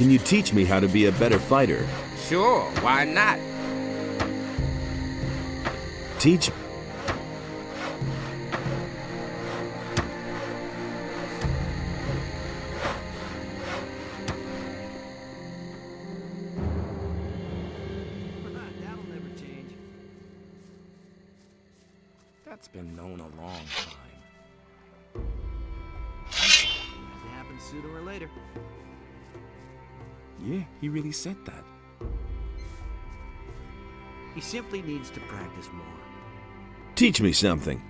Can you teach me how to be a better fighter? Sure, why not? Teach... That'll never change. That's been known a long time. It happens sooner or later. Yeah, he really said that. He simply needs to practice more. Teach me something.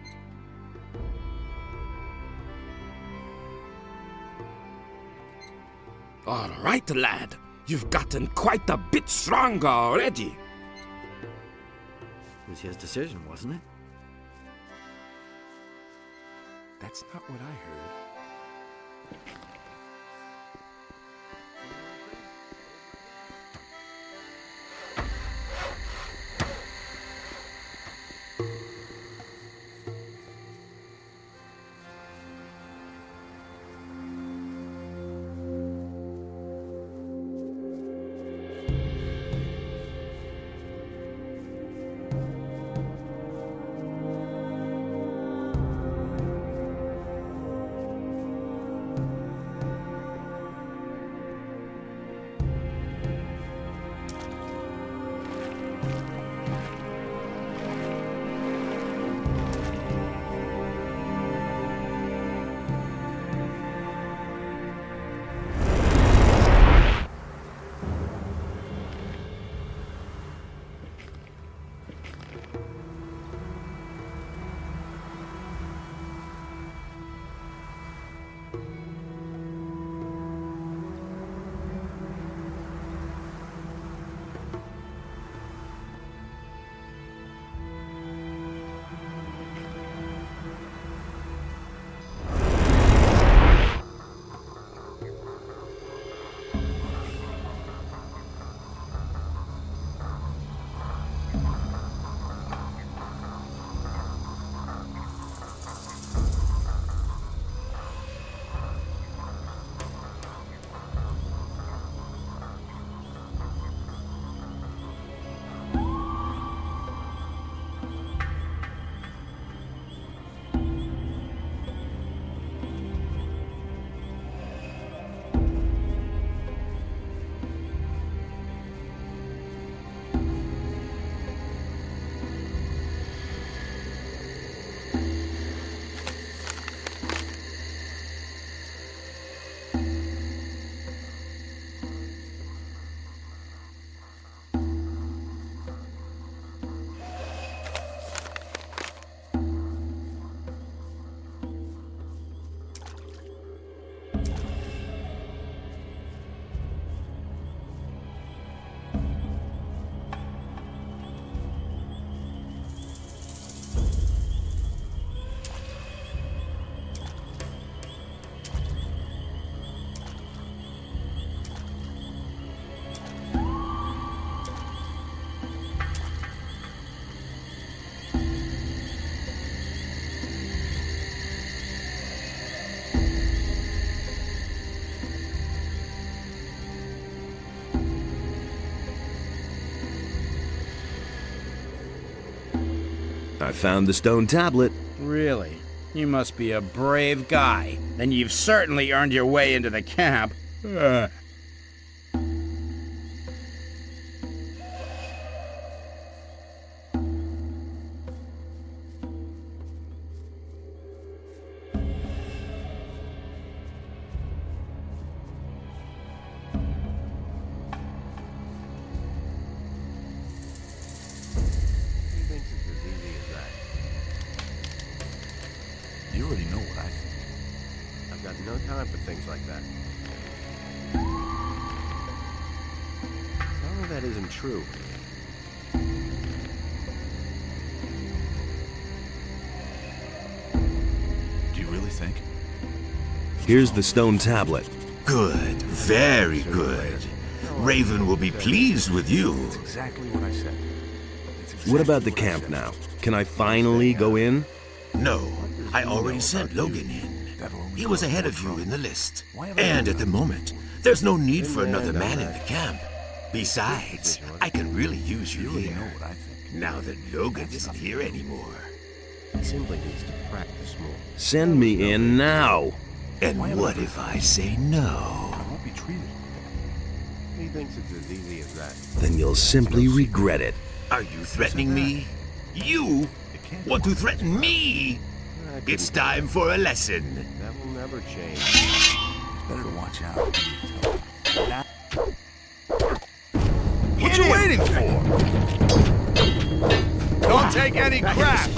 All right, lad. You've gotten quite a bit stronger already. It was his decision, wasn't it? That's not what I heard. I found the stone tablet. Really? You must be a brave guy. Then you've certainly earned your way into the camp. He thinks it's as easy as that. You already know what I think. I've got no time for things like that. Tell me that isn't true. Do you really think? Here's the stone tablet. Good, very good. Raven will be pleased with you. That's exactly what I said. What about the camp now? Can I finally go in? No, I already sent Logan in. He was ahead of you in the list. And at the moment, There's no need for another man in the camp. Besides, I can really use you here. Now that Logan isn't here anymore. He simply needs to practice more. Send me in now. And what if I say no? He thinks it's as easy as that. Then you'll simply regret it. Are you threatening me? You want to threaten me? It's time for a lesson. That will never change. Better to watch out. What you waiting for? Don't take any crap.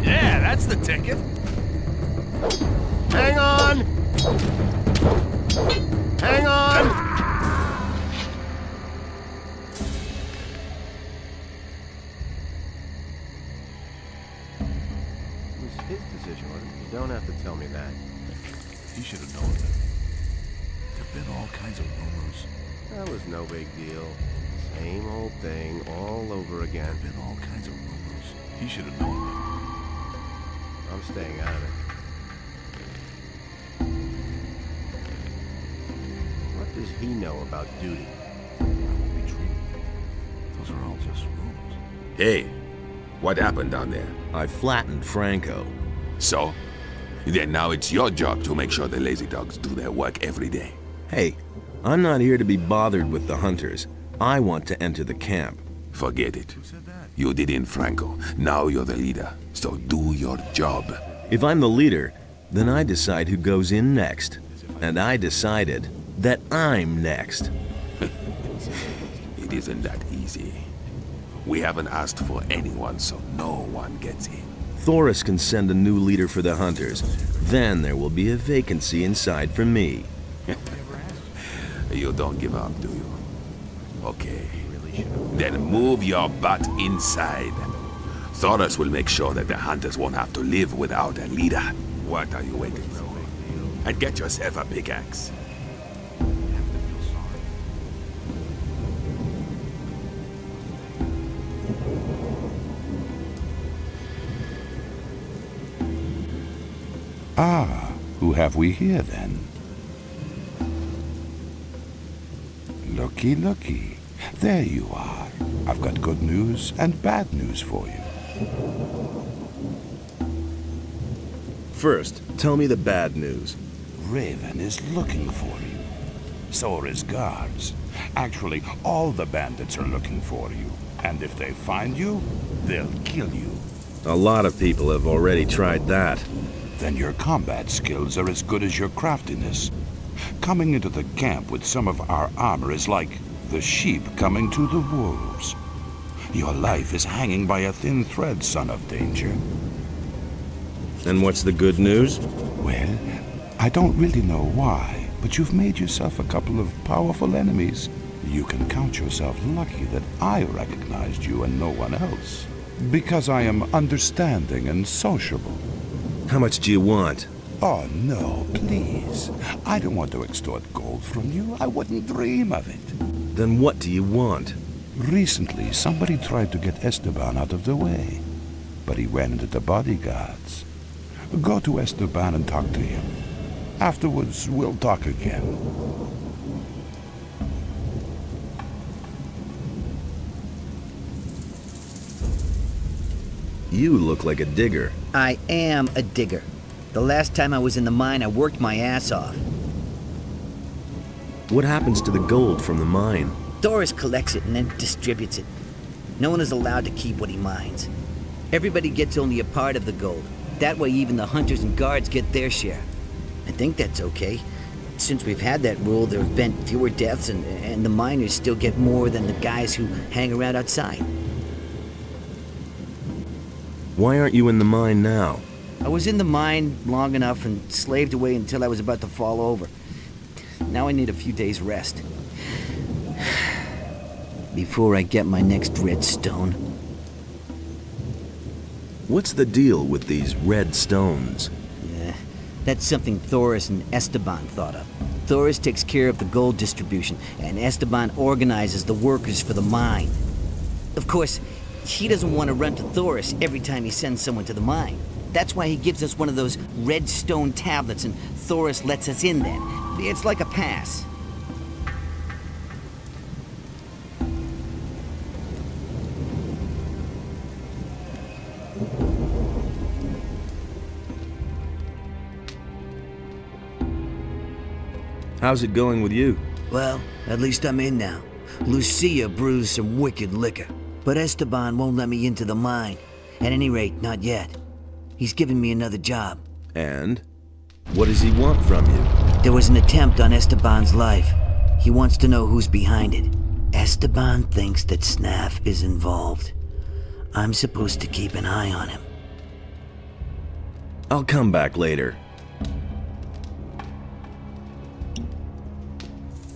Yeah, that's the ticket. Hang on! Hang on! It was his decision, wasn't it? You don't have to tell me that. He should have known that. There've been all kinds of rumors. That was no big deal. Same old thing all over again. There've been all kinds of rumors. He should have known that. I'm staying out of it. What does he know about duty? I won't be treated. Those are all just rumors. Hey, what happened down there? I flattened Franco. So? Then now it's your job to make sure the lazy dogs do their work every day. Hey, I'm not here to be bothered with the hunters. I want to enter the camp. Forget it. You did in Franco. Now you're the leader. So do your job. If I'm the leader, then I decide who goes in next. And I decided that I'm next. It isn't that easy. We haven't asked for anyone, so no one gets in. Thorus can send a new leader for the hunters. Then there will be a vacancy inside for me. You don't give up, do you? Okay. Then move your butt inside. Thorus will make sure that the hunters won't have to live without a leader. What are you waiting for? And get yourself a pickaxe. Ah, who have we here then? Looky, looky. There you are. I've got good news and bad news for you. First, tell me the bad news. Raven is looking for you. So are his guards. Actually, all the bandits are looking for you. And if they find you, they'll kill you. A lot of people have already tried that. Then your combat skills are as good as your craftiness. Coming into the camp with some of our armor is like the sheep coming to the wolves. Your life is hanging by a thin thread, son of danger. And what's the good news? Well, I don't really know why, but you've made yourself a couple of powerful enemies. You can count yourself lucky that I recognized you and no one else. Because I am understanding and sociable. How much do you want? Oh, no, please. I don't want to extort gold from you. I wouldn't dream of it. Then what do you want? Recently, somebody tried to get Esteban out of the way, but he ran into the bodyguards. Go to Esteban and talk to him. Afterwards, we'll talk again. You look like a digger. I am a digger. The last time I was in the mine, I worked my ass off. What happens to the gold from the mine? Thorus collects it and then distributes it. No one is allowed to keep what he mines. Everybody gets only a part of the gold. That way even the hunters and guards get their share. I think that's okay. Since we've had that rule, there have been fewer deaths and the miners still get more than the guys who hang around outside. Why aren't you in the mine now? I was in the mine long enough and slaved away until I was about to fall over. Now I need a few days rest. Before I get my next red stone. What's the deal with these red stones? That's something Thorus and Esteban thought of. Thorus takes care of the gold distribution, and Esteban organizes the workers for the mine. Of course, he doesn't want to run to Thorus every time he sends someone to the mine. That's why he gives us one of those red stone tablets, and Thorus lets us in then. It's like a pass. How's it going with you? Well, at least I'm in now. Lucia brews some wicked liquor, but Esteban won't let me into the mine. At any rate, not yet. He's given me another job. And? What does he want from you? There was an attempt on Esteban's life. He wants to know who's behind it. Esteban thinks that Snaff is involved. I'm supposed to keep an eye on him. I'll come back later.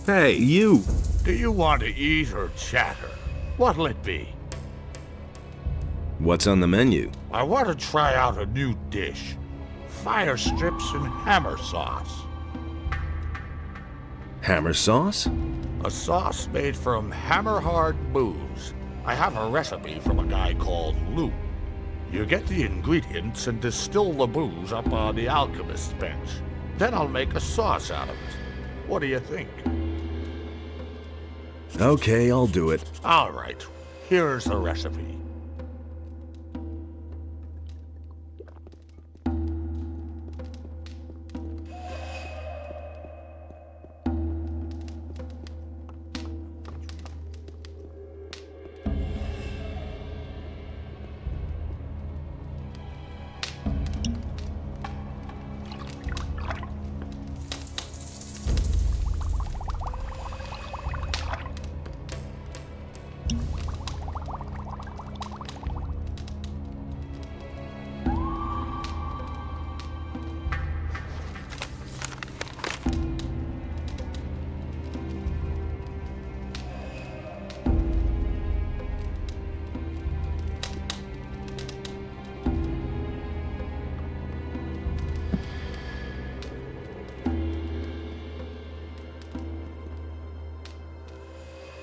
Hey, you! Do you want to eat or chatter? What'll it be? What's on the menu? I want to try out a new dish. Fire strips and hammer sauce. Hammer sauce? A sauce made from hammer-hard booze. I have a recipe from a guy called Lou. You get the ingredients and distill the booze up on the alchemist's bench. Then I'll make a sauce out of it. What do you think? Okay, I'll do it. All right, here's the recipe.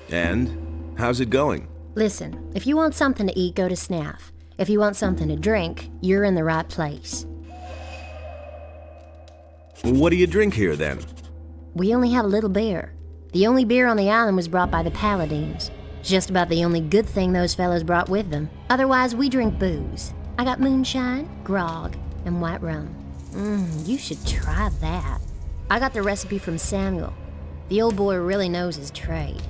And? How's it going? Listen, if you want something to eat, go to Snaff. If you want something to drink, you're in the right place. What do you drink here, then? We only have a little beer. The only beer on the island was brought by the Paladins. Just about the only good thing those fellows brought with them. Otherwise, we drink booze. I got moonshine, grog, and white rum. You should try that. I got the recipe from Samuel. The old boy really knows his trade.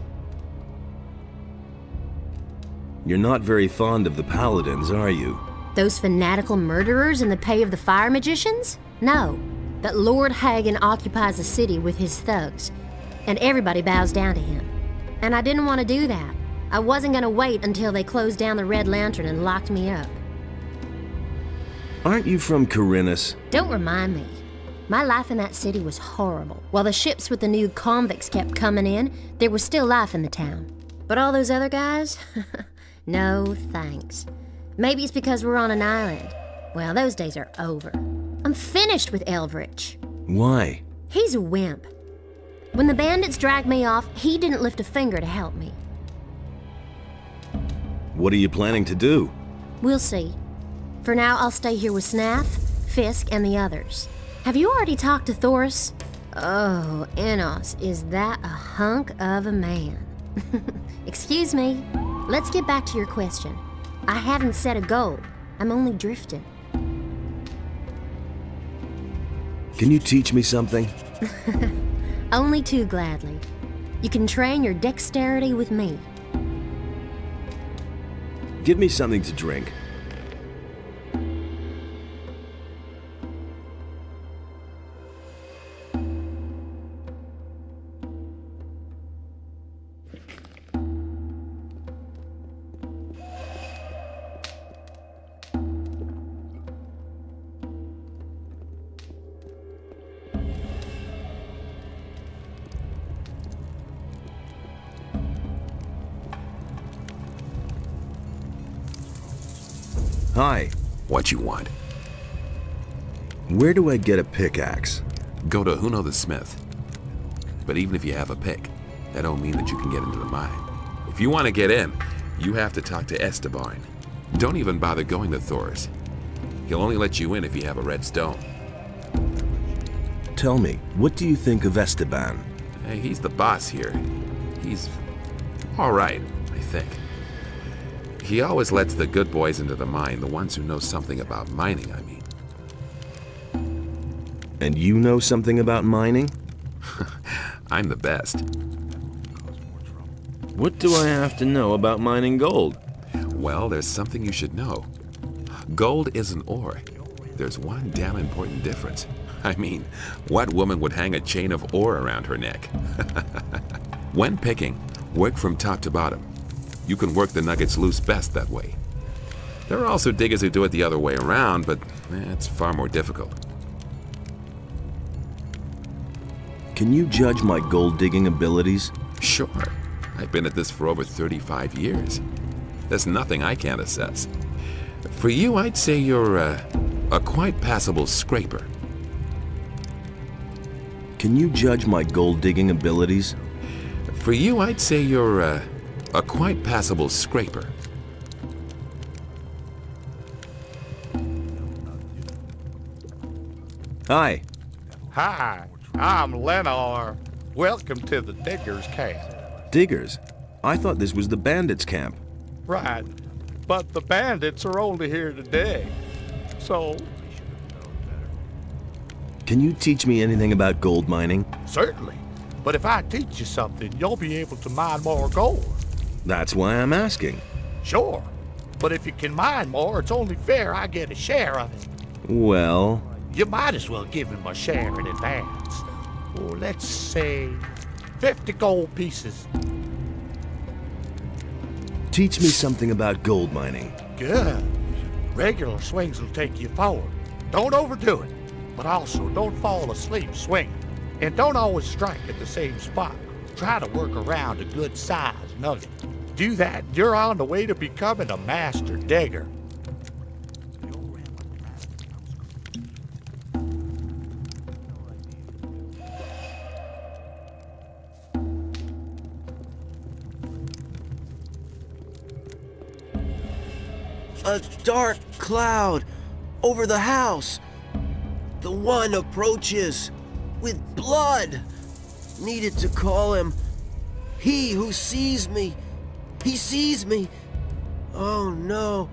You're not very fond of the Paladins, are you? Those fanatical murderers in the pay of the fire magicians? No. That Lord Hagen occupies the city with his thugs, and everybody bows down to him. And I didn't want to do that. I wasn't going to wait until they closed down the Red Lantern and locked me up. Aren't you from Khorinis? Don't remind me. My life in that city was horrible. While the ships with the new convicts kept coming in, there was still life in the town. But all those other guys? No thanks. Maybe it's because we're on an island. Well, those days are over. I'm finished with Eldritch. Why? He's a wimp. When the bandits dragged me off, he didn't lift a finger to help me. What are you planning to do? We'll see. For now, I'll stay here with Snaff, Fisk, and the others. Have you already talked to Thorus? Oh, Enos, is that a hunk of a man? Excuse me. Let's get back to your question. I haven't set a goal. I'm only drifting. Can you teach me something? Only too gladly. You can train your dexterity with me. Give me something to drink. Hi. What you want? Where do I get a pickaxe? Go to Huno the Smith. But even if you have a pick, that don't mean that you can get into the mine. If you want to get in, you have to talk to Esteban. Don't even bother going to Thorus. He'll only let you in if you have a red stone. Tell me, what do you think of Esteban? Hey, he's the boss here. He's all right, I think. He always lets the good boys into the mine, the ones who know something about mining, I mean. And you know something about mining? I'm the best. What do I have to know about mining gold? Well, there's something you should know. Gold isn't ore. There's one damn important difference. I mean, what woman would hang a chain of ore around her neck? When picking, work from top to bottom. You can work the nuggets loose best that way. There are also diggers who do it the other way around, but it's far more difficult. Can you judge my gold digging abilities? Sure. I've been at this for over 35 years. There's nothing I can't assess. For you, I'd say you're a quite passable scraper. Can you judge my gold digging abilities? For you, I'd say you're a quite passable scraper. Hi. Hi, I'm Lennar. Welcome to the Diggers Camp. Diggers? I thought this was the Bandits Camp. Right, but the bandits are only here today. So, Can you teach me anything about gold mining? certainly. But if I teach you something, you'll be able to mine more gold. That's why I'm asking. Sure. But if you can mine more, it's only fair I get a share of it. Well, You might as well give him a share in advance. Or let's say 50 gold pieces. teach me something about gold mining. Good. Regular swings will take you forward. Don't overdo it. But also don't fall asleep swinging. And don't always strike at the same spot. Try to work around a good-sized nugget. Do that, you're on the way to becoming a master digger. A dark cloud over the house. The one approaches with blood. Needed to call him. He who sees me. He sees me. Oh no.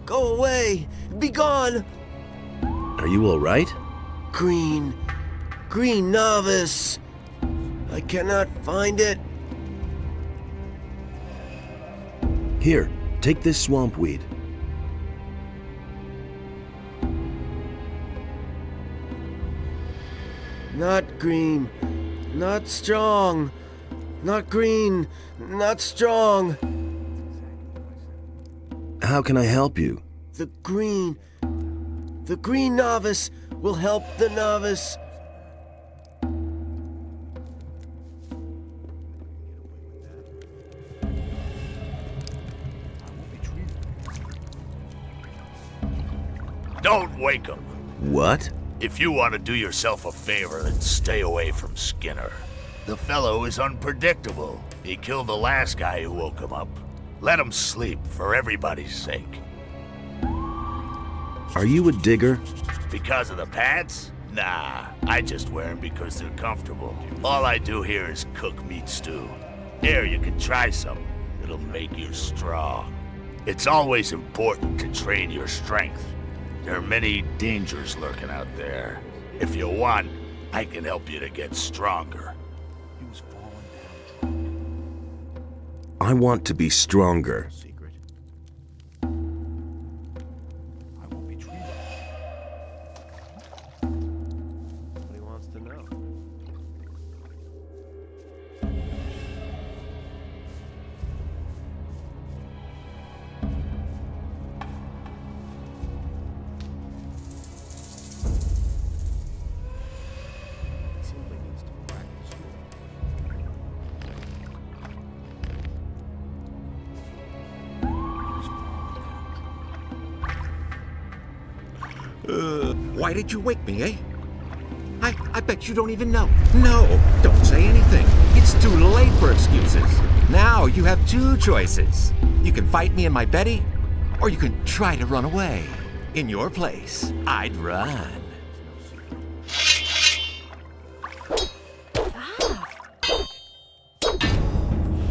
Go away. Be gone. Are you all right? Green novice. I cannot find it. Here, take this swamp weed. Not green, not strong. Not green, not strong. How can I help you? The green novice will help the novice. Don't wake him. What? If you want to do yourself a favor, then stay away from Skinner. The fellow is unpredictable. He killed the last guy who woke him up. Let him sleep, for everybody's sake. Are you a digger? Because of the pants? Nah, I just wear them because they're comfortable. All I do here is cook meat stew. Here, you can try some. It'll make you strong. It's always important to train your strength. There are many dangers lurking out there. If you want, I can help you to get stronger. I want to be stronger. What he wants to know. Why did you wake me, eh? I bet you don't even know. No, don't say anything. It's too late for excuses. Now you have two choices. You can fight me in my Betty, or you can try to run away. In your place, I'd run.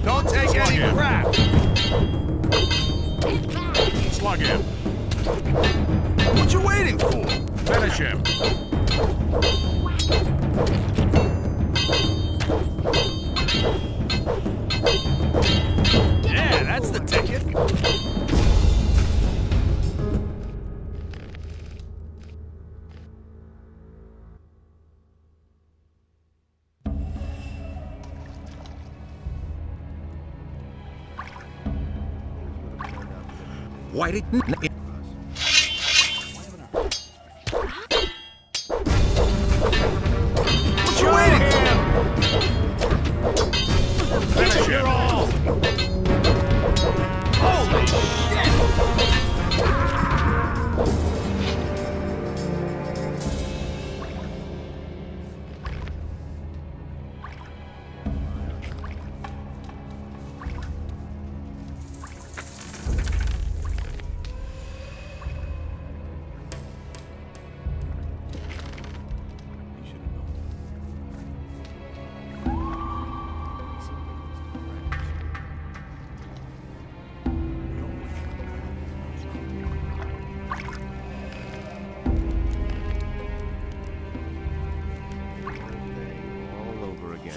Don't take any crap! Slug him. What you waiting for? Finish him. Yeah, that's the ticket. Why didn't... What you waiting for? Finish him. Holy shit!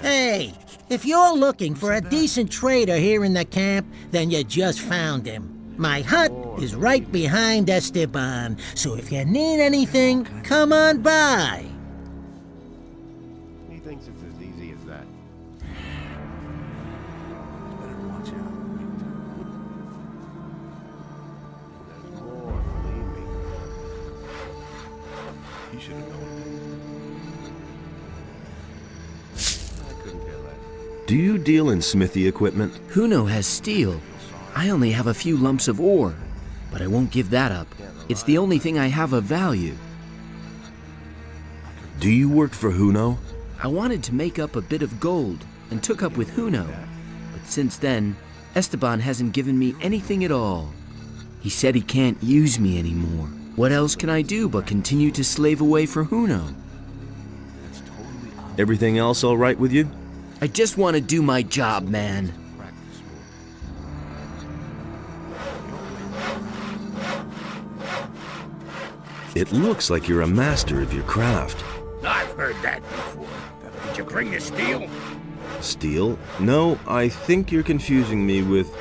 Hey, if you're looking for a decent trader here in the camp, then you just found him. My hut is right behind Esteban, so if you need anything, come on by. He thinks it's as easy as that. Better watch out. There's more, believe me. He should have known. I couldn't care less. Do you deal in smithy equipment? Huno has steel. I only have a few lumps of ore, but I won't give that up. It's the only thing I have of value. Do you work for Huno? I wanted to make up a bit of gold and took up with Huno, but since then, Esteban hasn't given me anything at all. He said he can't use me anymore. What else can I do but continue to slave away for Huno? Everything else all right with you? I just want to do my job, man. It looks like you're a master of your craft. I've heard that before. Did you bring the steel? Steel? No, I think you're confusing me with...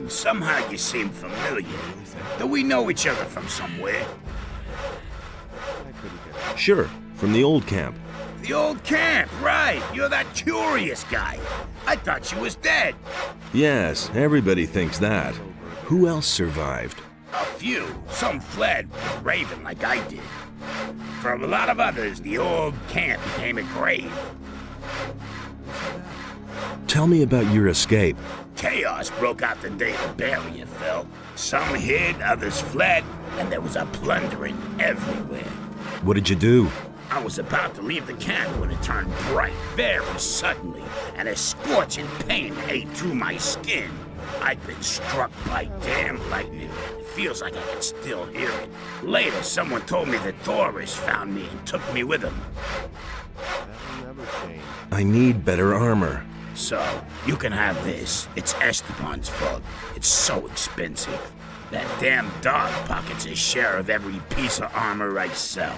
Somehow you seem familiar. Do we know each other from somewhere? Sure, from the old camp. The old camp, right. You're that curious guy. I thought you was dead. Yes, everybody thinks that. Who else survived? A few. Some fled with Raven like I did. For a lot of others, the old camp became a grave. Tell me about your escape. Chaos broke out the day the barrier fell. Some hid, others fled, and there was a plundering everywhere. What did you do? I was about to leave the camp when it turned bright very suddenly, and a scorching pain ate through my skin. I'd been struck by damn lightning. It feels like I can still hear it. Later, someone told me that Thorus found me and took me with him. I need better armor. So, you can have this. It's Esteban's fault. It's so expensive. That damn dog pockets his share of every piece of armor I sell.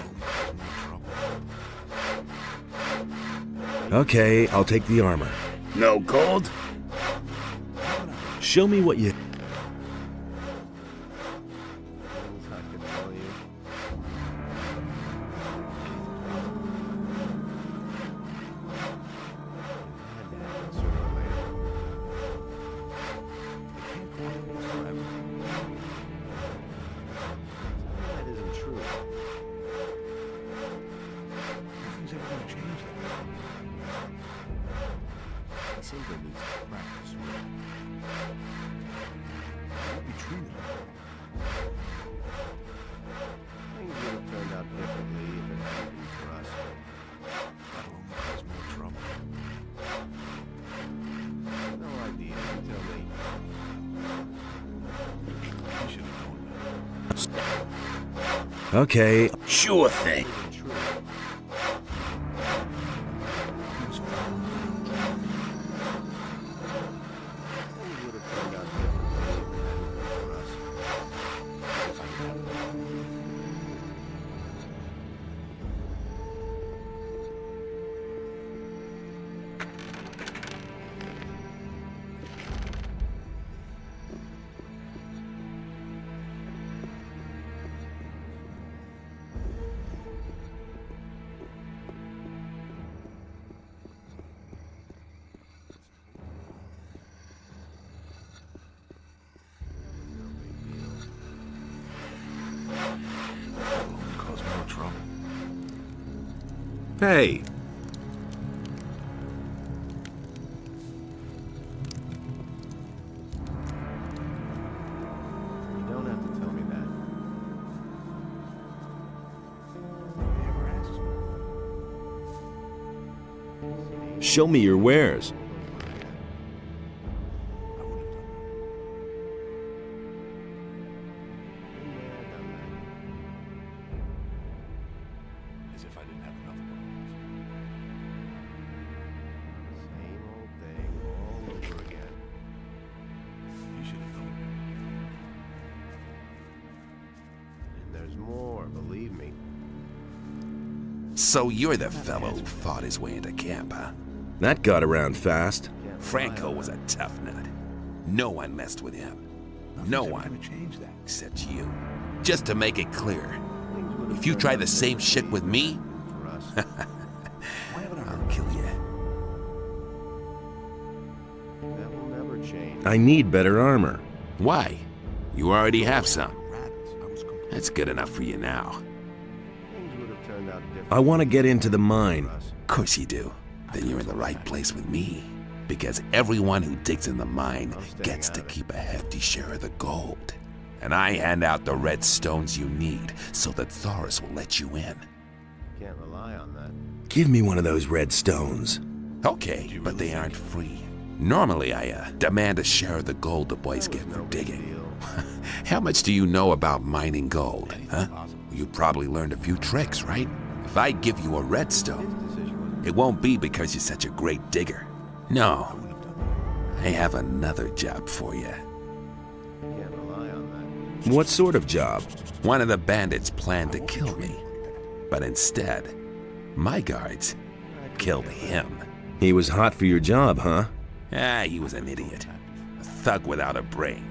Okay, I'll take the armor. No gold? Show me what you... Okay. Sure thing. Hey, You don't have to tell me that. show me your wares. As if I didn't have enough bones. Same old thing all over again. You should have known. And there's more, believe me. So you're the fellow who fought his way into camp, huh? That got around fast. Franco was a tough nut. No one messed with him. No one. Change that. Except you. Just to make it clear, if you try the same shit with me, For us. I'll kill you. That will never change. I need better armor. Why? You already have some. Rabbits. I was complete. That's good enough for you now. Things would have turned out different. I want to get into the mine. for us. Of course you do. Then you're in the right place with me. Because everyone who digs in the mine gets to keep a hefty share of the gold. And I hand out the red stones you need so that Thorus will let you in. Can't rely on that. Give me one of those red stones. Okay, but they aren't free. Normally, I demand a share of the gold the boys get for digging. How much do you know about mining gold, huh? You probably learned a few tricks, right? If I give you a redstone, it won't be because you're such a great digger. No, I have another job for you. Can't rely on that. What sort of job? One of the bandits planned to kill me, but instead, my guards killed him. He was hot for your job, huh? He was an idiot. A thug without a brain.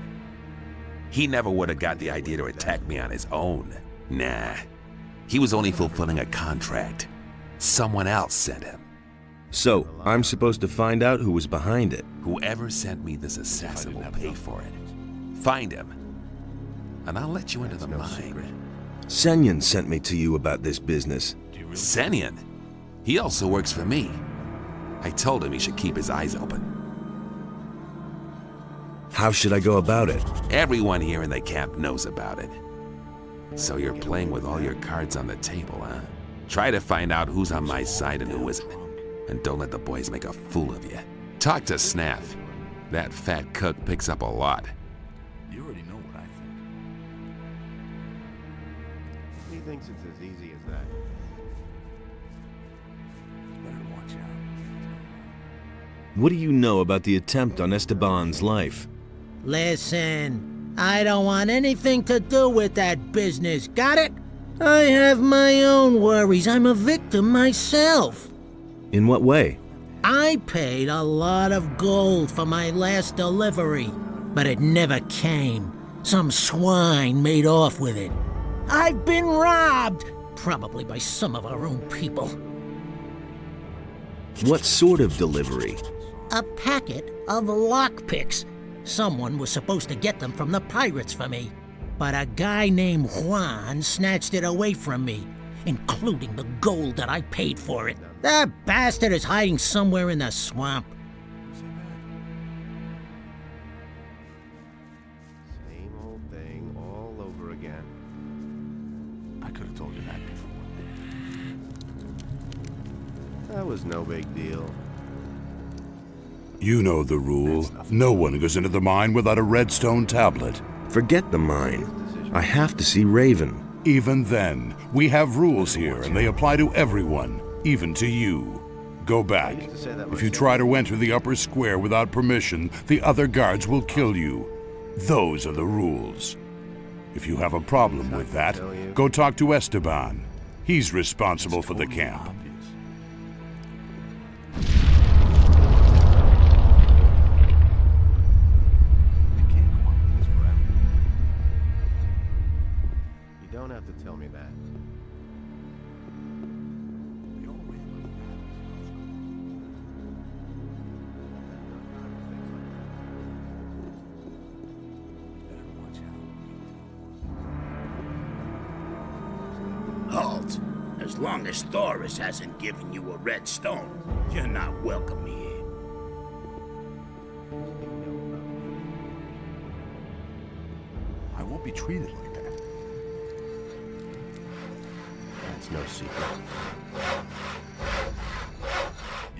He never would have got the idea to attack me on his own. Nah. He was only fulfilling a contract. Someone else sent him. So, I'm supposed to find out who was behind it. Whoever sent me this assassin will pay for it. Find him, and I'll let you into the mine. Senyan sent me to you about this business. Senyan? He also works for me. I told him he should keep his eyes open. How should I go about it? Everyone here in the camp knows about it. So you're playing with all your cards on the table, huh? Try to find out who's on my side and who isn't. And don't let the boys make a fool of you. Talk to Snaff. That fat cook picks up a lot. You already know what I think. He thinks it's as easy as that. It's better to watch out. What do you know about the attempt on Esteban's life? Listen, I don't want anything to do with that business, got it? I have my own worries. I'm a victim myself. In what way? I paid a lot of gold for my last delivery, but it never came. Some swine made off with it. I've been robbed, probably by some of our own people. What sort of delivery? A packet of lockpicks. Someone was supposed to get them from the pirates for me, but a guy named Juan snatched it away from me, including the gold that I paid for it. That bastard is hiding somewhere in the swamp. Same old thing all over again. I could have told you that before. That was no big deal. You know the rule. No one goes into the mine without a redstone tablet. Forget the mine. I have to see Raven. Even then, we have rules here, and they apply to everyone, even to you. Go back. If you try to enter the upper square without permission, the other guards will kill you. Those are the rules. If you have a problem with that, go talk to Esteban. He's responsible for the camp. You don't have to tell me that. Halt! There's As long as Thorus hasn't given you a red stone, you're not welcome here. I won't be treated like that. That's no secret.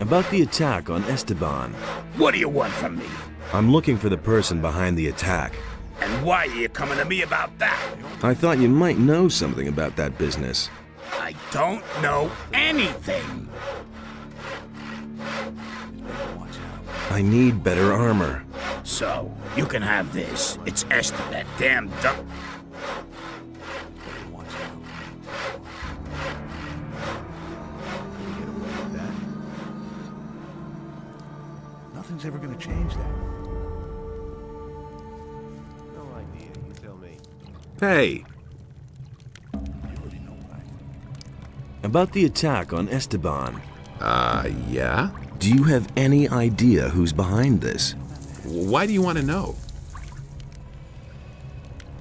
About the attack on Esteban. What do you want from me? I'm looking for the person behind the attack. And why are you coming to me about that? I thought you might know something about that business. I don't know anything. I need better armor. So, you can have this. It's Esther, that damn duck. Nothing's ever gonna change that. No idea, you tell me. Hey, About the attack on Esteban. yeah? Do you have any idea who's behind this? Why do you want to know?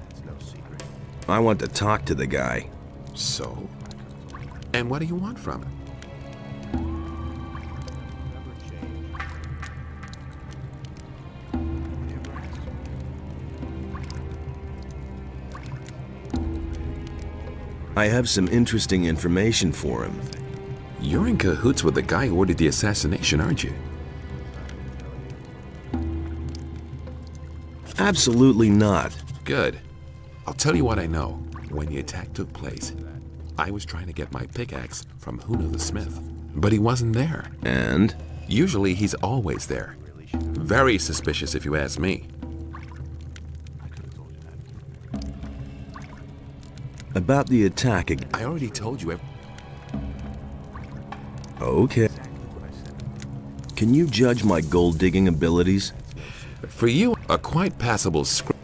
It's no secret. I want to talk to the guy. So? And what do you want from him? I have some interesting information for him. You're in cahoots with the guy who ordered the assassination, aren't you? Absolutely not. Good. I'll tell you what I know. When the attack took place, I was trying to get my pickaxe from Huno the smith, but he wasn't there. And? Usually he's always there. Very suspicious if you ask me. About the attack I already told you. Okay. Can you judge my gold digging abilities? For you, a quite passable script.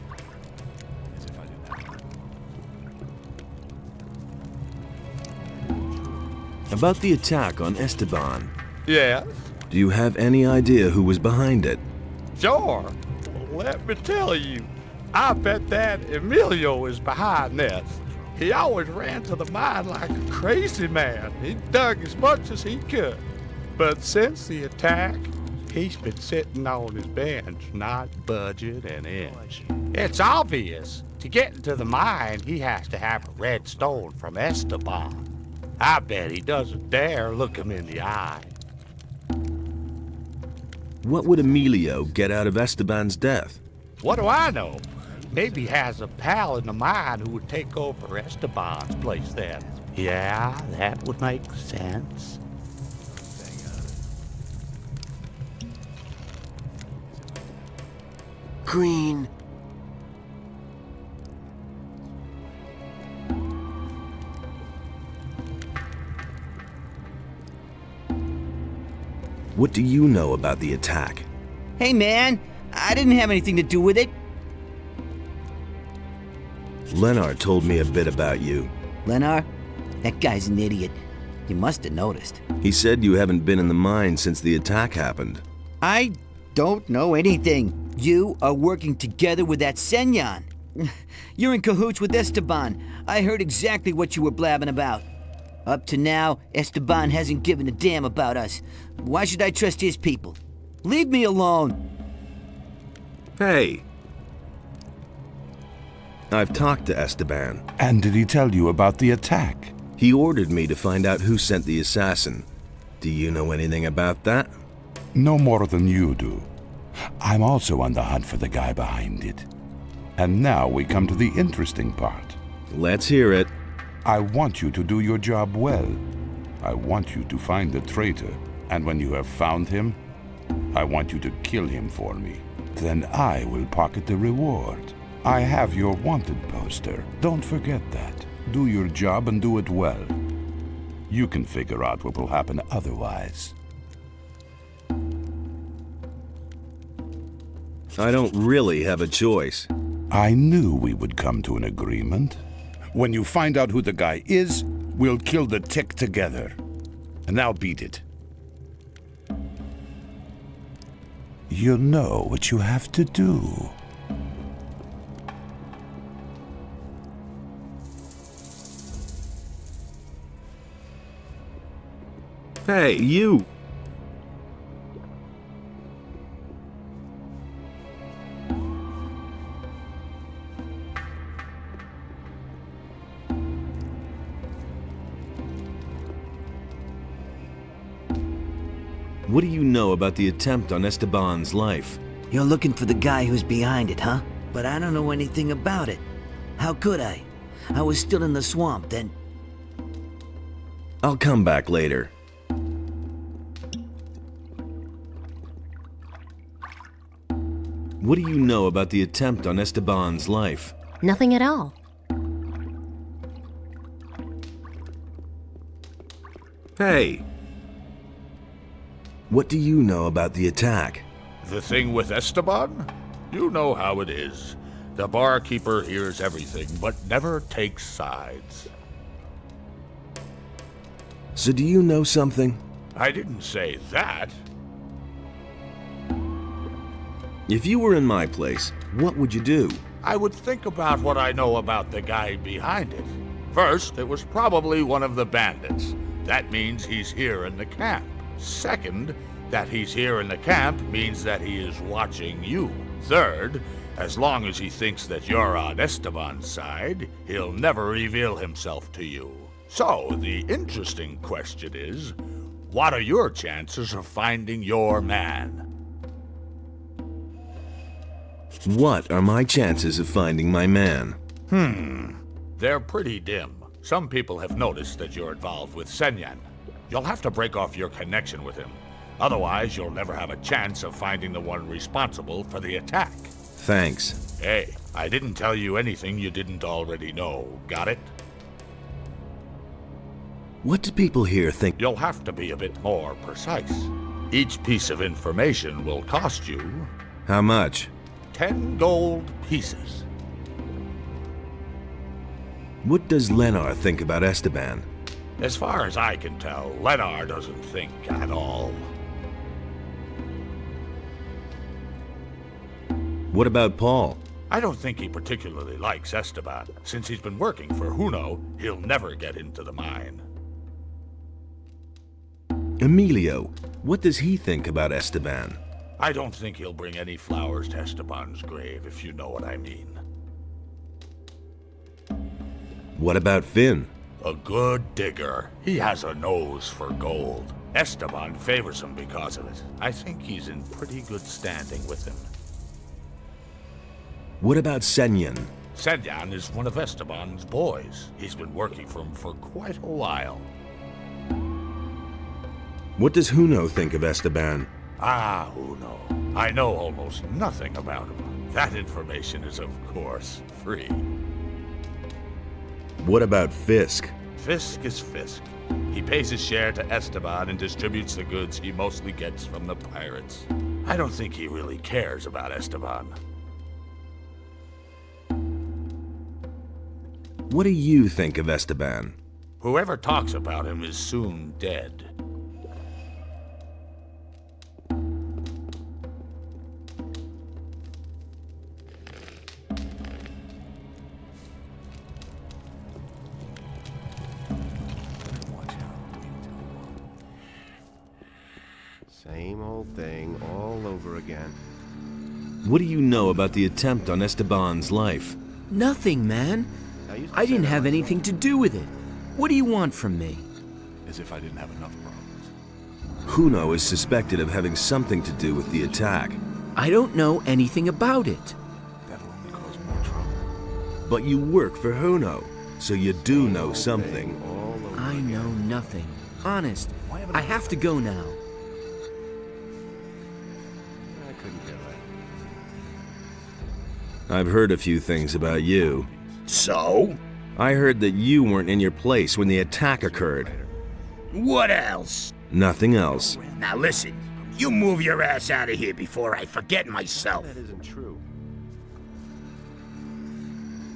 About the attack on Esteban. Yeah, Do you have any idea who was behind it? sure. Let me tell you, I bet that Emilio is behind this. He always ran to the mine like a crazy man. He dug as much as he could. But since the attack, he's been sitting on his bench, not budging an inch. It's obvious. To get into the mine, he has to have a red stone from Esteban. I bet he doesn't dare look him in the eye. What would Emilio get out of Esteban's death? What do I know? Maybe he has a pal in the mine who would take over Esteban's place then. Yeah, that would make sense. Green. What do you know about the attack? Hey man, I didn't have anything to do with it. Lenar told me a bit about you. Lenar? That guy's an idiot. You must have noticed. He said you haven't been in the mine since the attack happened. I don't know anything. You are working together with that Senyan. You're in cahoots with Esteban. I heard exactly what you were blabbing about. Up to now, Esteban hasn't given a damn about us. Why should I trust his people? Leave me alone. Hey, I've talked to Esteban. And did he tell you about the attack? He ordered me to find out who sent the assassin. Do you know anything about that? No more than you do. I'm also on the hunt for the guy behind it. And now we come to the interesting part. Let's hear it. I want you to do your job well. I want you to find the traitor, and when you have found him, I want you to kill him for me. Then I will pocket the reward. I have your wanted poster. Don't forget that. Do your job and do it well. You can figure out what will happen otherwise. I don't really have a choice. I knew we would come to an agreement. When you find out who the guy is, we'll kill the tick together. And now beat it. You know what you have to do. Hey, you! What do you know about the attempt on Esteban's life? You're looking for the guy who's behind it, huh? But I don't know anything about it. How could I? I was still in the swamp then. I'll come back later. What do you know about the attempt on Esteban's life? Nothing at all. Hey! What do you know about the attack? The thing with Esteban? You know how it is. The barkeeper hears everything, but never takes sides. So do you know something? I didn't say that. If you were in my place, what would you do? I would think about what I know about the guy behind it. First, it was probably one of the bandits. That means he's here in the camp. Second, that he's here in the camp means that he is watching you. Third, as long as he thinks that you're on Esteban's side, he'll never reveal himself to you. So, the interesting question is, what are your chances of finding your man? What are my chances of finding my man? They're pretty dim. Some people have noticed that you're involved with Senyan. You'll have to break off your connection with him. Otherwise, you'll never have a chance of finding the one responsible for the attack. Thanks. Hey, I didn't tell you anything you didn't already know. Got it? What do people here think? You'll have to be a bit more precise. Each piece of information will cost you How much? 10 gold pieces. What does Lenar think about Esteban? As far as I can tell, Lenar doesn't think at all. What about Paul? I don't think he particularly likes Esteban. Since he's been working for Huno, he'll never get into the mine. Emilio, what does he think about Esteban? I don't think he'll bring any flowers to Esteban's grave, if you know what I mean. What about Finn? A good digger. He has a nose for gold. Esteban favors him because of it. I think he's in pretty good standing with him. What about Senyan? Senyan is one of Esteban's boys. He's been working for him for quite a while. What does Huno think of Esteban? Ah, Huno. I know almost nothing about him. That information is, of course, free. What about Fisk? Fisk is Fisk. He pays his share to Esteban and distributes the goods he mostly gets from the pirates. I don't think he really cares about Esteban. What do you think of Esteban? Whoever talks about him is soon dead. Same old thing all over again. What do you know about the attempt on Esteban's life? Nothing, man. I didn't have anything to do with it. What do you want from me? As if I didn't have enough problems. Huno is suspected of having something to do with the attack. I don't know anything about it. That'll only cause more trouble. But you work for Huno, so you do know something. I know nothing. Honest, I have to go now. I couldn't care less. I've heard a few things about you. So? I heard that you weren't in your place when the attack occurred. What else? Nothing else. Now listen, you move your ass out of here before I forget myself. That isn't true.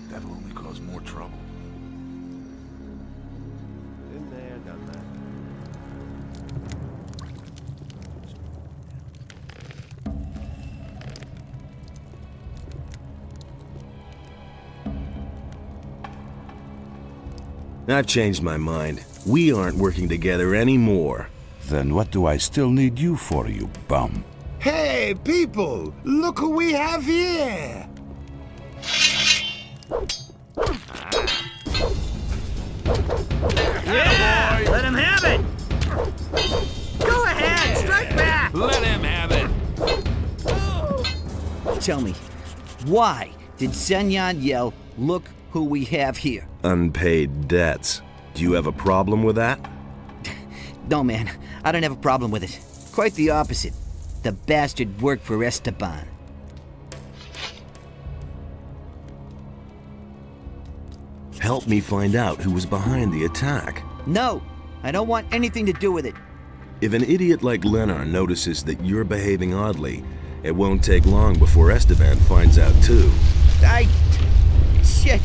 That'll only cause more trouble. Been there, done that. I've changed my mind. We aren't working together anymore. Then what do I still need you for, you bum? Hey, people! Look who we have here! Yeah! Let him have it! Go ahead! Strike back! Let him have it! Tell me, why did Senyan yell, "Look who we have here"? Unpaid debts. Do you have a problem with that? No, man, I don't have a problem with it. Quite the opposite. The bastard worked for Esteban. Help me find out who was behind the attack. No, I don't want anything to do with it. If an idiot like Leonard notices that you're behaving oddly, it won't take long before Esteban finds out too. Shit.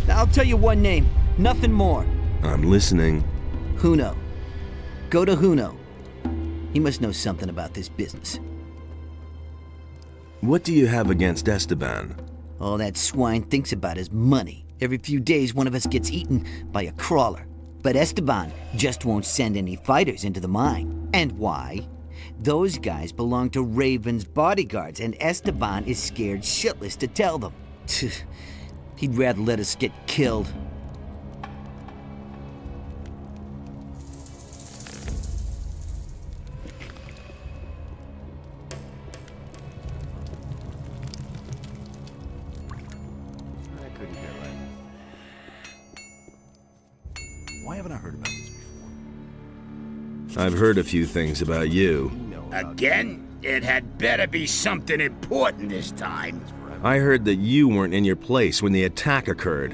I'll tell you one name. Nothing more. I'm listening. Huno. Go to Huno. He must know something about this business. What do you have against Esteban? All that swine thinks about is money. Every few days, one of us gets eaten by a crawler. But Esteban just won't send any fighters into the mine. And why? Those guys belong to Raven's bodyguards, and Esteban is scared shitless to tell them. He'd rather let us get killed. Why haven't I heard about this before? I've heard a few things about you. Again? It had better be something important this time. I heard that you weren't in your place when the attack occurred.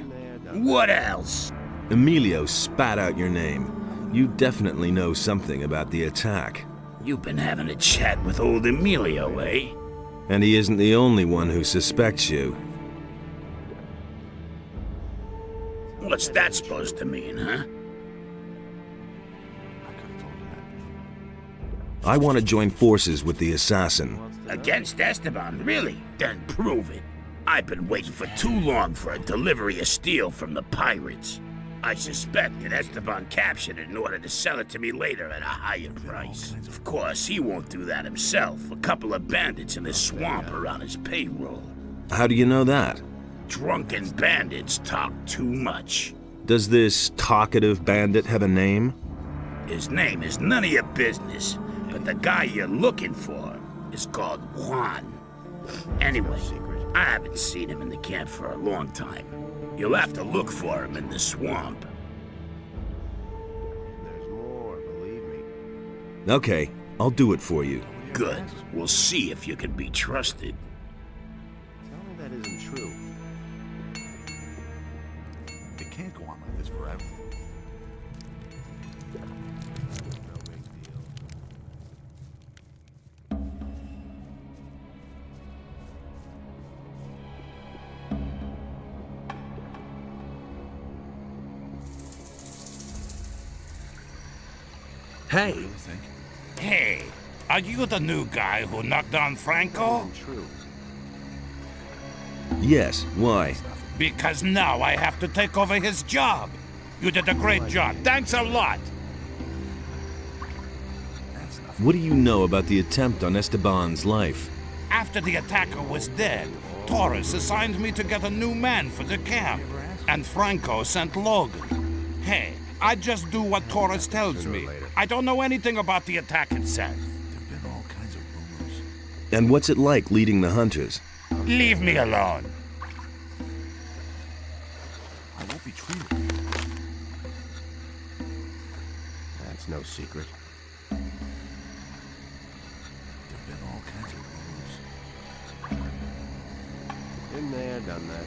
What else? Emilio spat out your name. You definitely know something about the attack. You've been having a chat with old Emilio, eh? And he isn't the only one who suspects you. What's that supposed to mean, huh? I want to join forces with the assassin. Against Esteban, really? Then prove it. I've been waiting for too long for a delivery of steel from the pirates. I suspect that Esteban captured it in order to sell it to me later at a higher price. Of course, he won't do that himself. A couple of bandits in the swamp are on his payroll. How do you know that? Drunken bandits talk too much. Does this talkative bandit have a name? His name is none of your business, but the guy you're looking for is called Juan. Anyway, I haven't seen him in the camp for a long time. You'll have to look for him in the swamp. There's more, believe me. Okay, I'll do it for you. Good. We'll see if you can be trusted. Tell me that isn't true. It can't go on like this forever. Hey. Hey, are you the new guy who knocked down Franco? True. Yes, why? Because now I have to take over his job. You did a great job. Thanks a lot. What do you know about the attempt on Esteban's life? After the attacker was dead, Thorus assigned me to get a new man for the camp. And Franco sent Logan. Hey, I just do what Thorus tells me. I don't know anything about the attack itself. There've been all kinds of rumors. And what's it like leading the hunters? Leave me alone. I won't be treated. That's no secret. There've been all kinds of rumors. Been there, done that.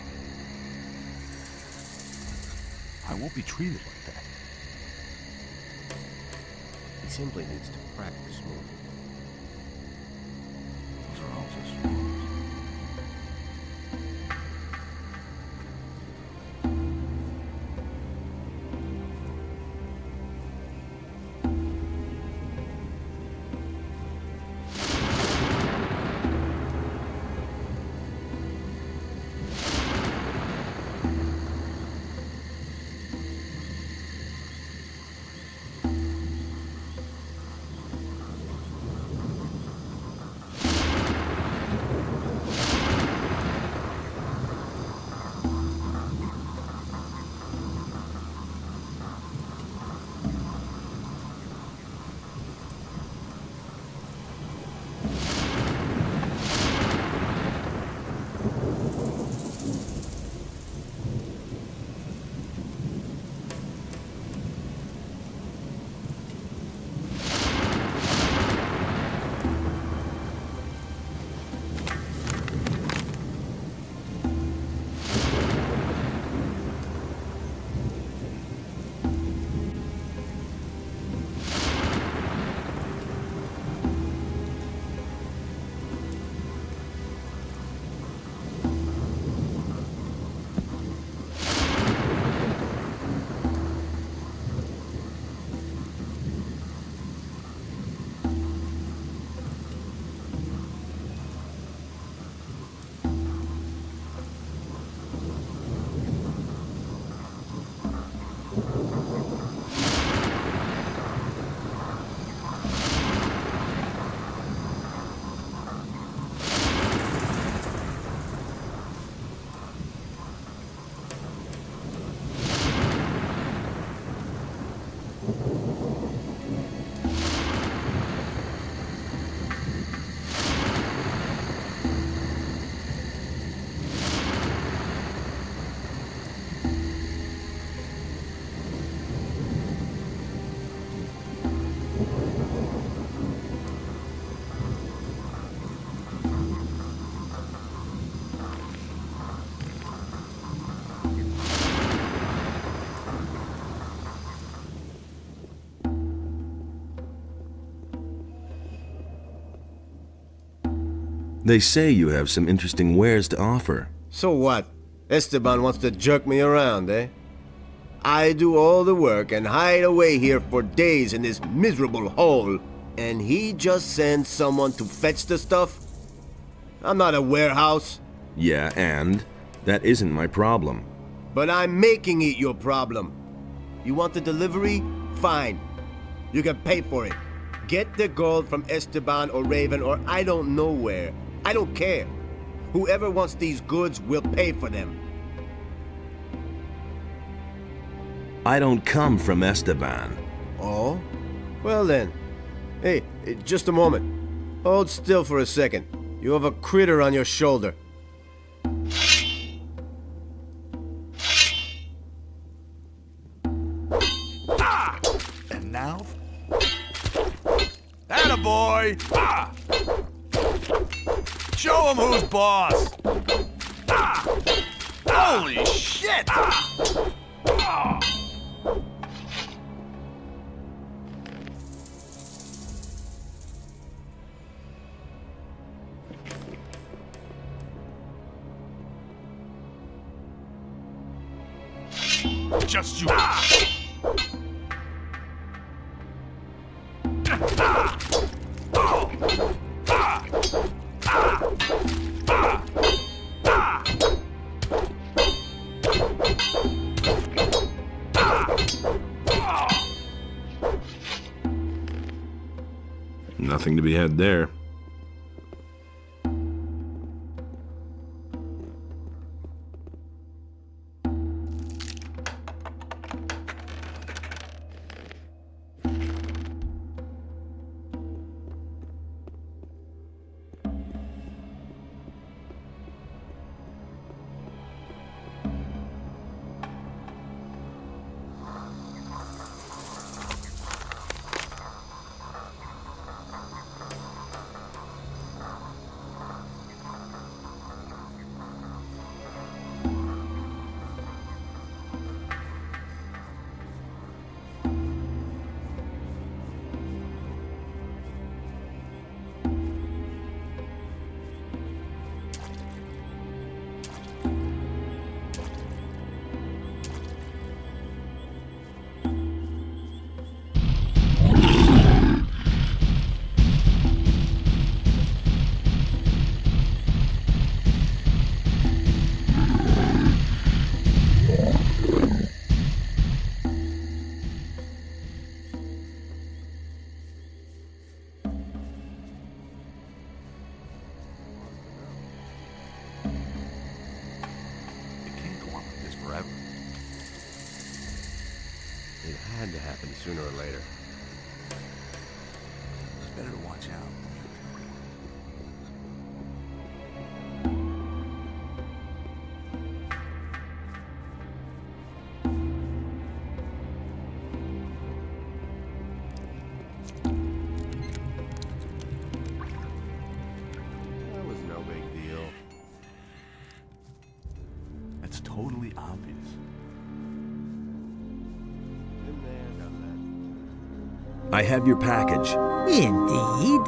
I won't be treated like that. He simply needs to practice more. Those are all just rumors. They say you have some interesting wares to offer. So what? Esteban wants to jerk me around, eh? I do all the work and hide away here for days in this miserable hole, and he just sends someone to fetch the stuff? I'm not a warehouse. Yeah, and? That isn't my problem. But I'm making it your problem. You want the delivery? Fine. You can pay for it. Get the gold from Esteban or Raven or I don't know where. I don't care. Whoever wants these goods will pay for them. I don't come from Esteban. Oh? Well then. Hey, just a moment. Hold still for a second. You have a critter on your shoulder. And now? Attaboy! Ah! Show him who's boss! Ah! Holy shit! Ah! Ah! Just you. Ah! Ah! Oh! Ah! Ah! Ah! Ah! Ah! Nothing to be had there. It had to happen sooner or later. It's better to watch out. That was no big deal. It's totally obvious. I have your package. Indeed.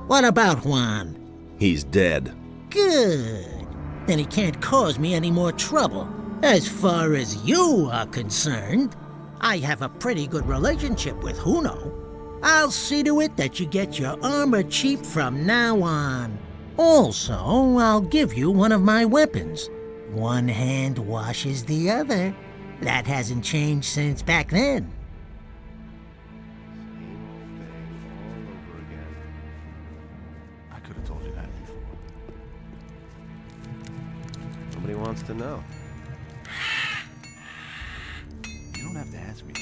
What about Juan? He's dead. Good. Then he can't cause me any more trouble. As far as you are concerned, I have a pretty good relationship with Huno. I'll see to it that you get your armor cheap from now on. Also, I'll give you one of my weapons. One hand washes the other. That hasn't changed since back then. I could have told you that before. Nobody wants to know. You don't have to ask me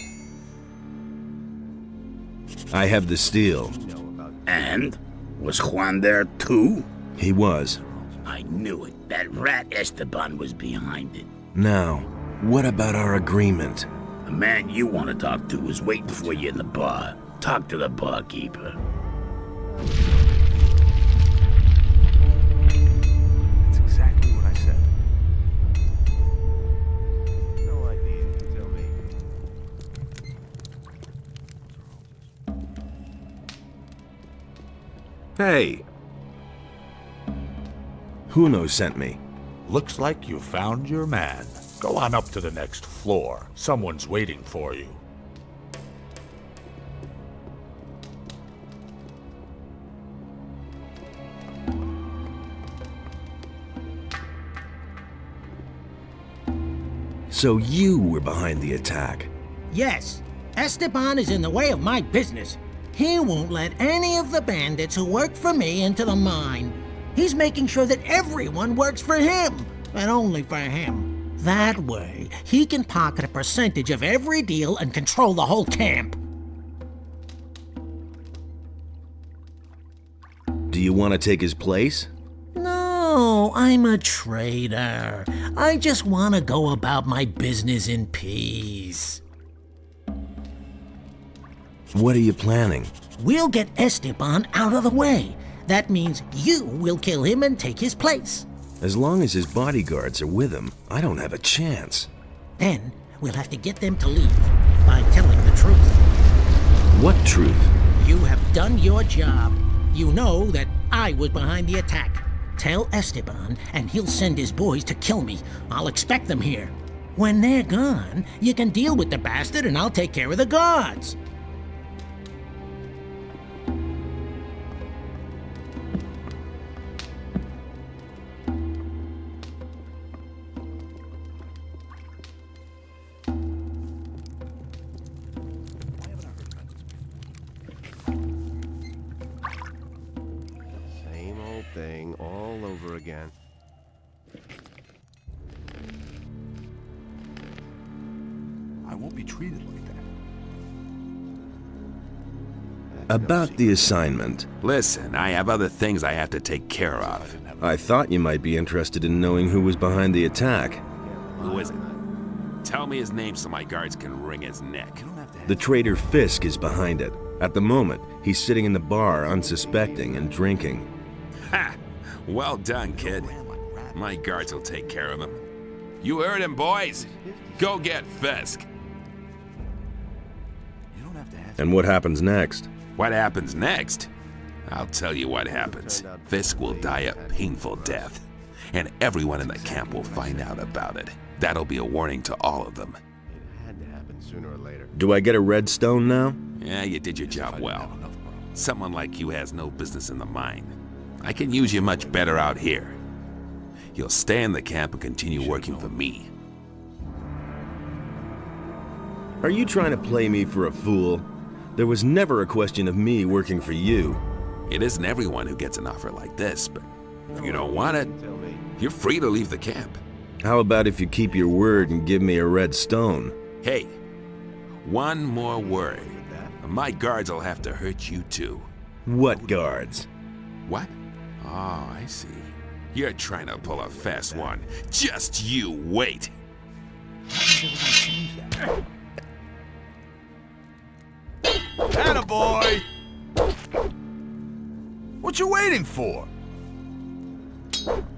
that. I have the steel. And? Was Juan there too? He was. I knew it. That rat Esteban was behind it. Now, what about our agreement? The man you want to talk to is waiting for you in the bar. Talk to the barkeeper. That's exactly what I said. No idea, you tell me. Hey, Huno sent me. Looks like you found your man. Go on up to the next floor. Someone's waiting for you. So you were behind the attack. Yes, Esteban is in the way of my business. He won't let any of the bandits who work for me into the mine. He's making sure that everyone works for him, and only for him. That way, he can pocket a percentage of every deal and control the whole camp. Do you want to take his place? No, I'm a trader. I just want to go about my business in peace. What are you planning? We'll get Esteban out of the way. That means you will kill him and take his place. As long as his bodyguards are with him, I don't have a chance. Then we'll have to get them to leave by telling the truth. What truth? You have done your job. You know that I was behind the attack. Tell Esteban, and he'll send his boys to kill me. I'll expect them here. When they're gone, you can deal with the bastard and I'll take care of the guards. Same old thing all over again. I won't be treated like that. About the assignment. Listen, I have other things I have to take care of. I thought you might be interested in knowing who was behind the attack. Who is it? Tell me his name so my guards can wring his neck. The traitor Fisk is behind it. At the moment, he's sitting in the bar unsuspecting and drinking. Ha! Well done, kid. My guards will take care of him. You heard him, boys. Go get Fisk. And what happens next? What happens next? I'll tell you what happens. Fisk will die a painful death, and everyone in the camp will find out about it. That'll be a warning to all of them. It had to happen sooner or later. Do I get a red stone now? Yeah, you did your job well. Someone like you has no business in the mine. I can use you much better out here. You'll stay in the camp and continue working for me. Are you trying to play me for a fool? There was never a question of me working for you. It isn't everyone who gets an offer like this, but if you don't want it, you're free to leave the camp. How about if you keep your word and give me a red stone? Hey, one more word. My guards will have to hurt you too. What guards? What? Oh, I see. You're trying to pull a fast one. Just you wait. Attaboy! What you waiting for?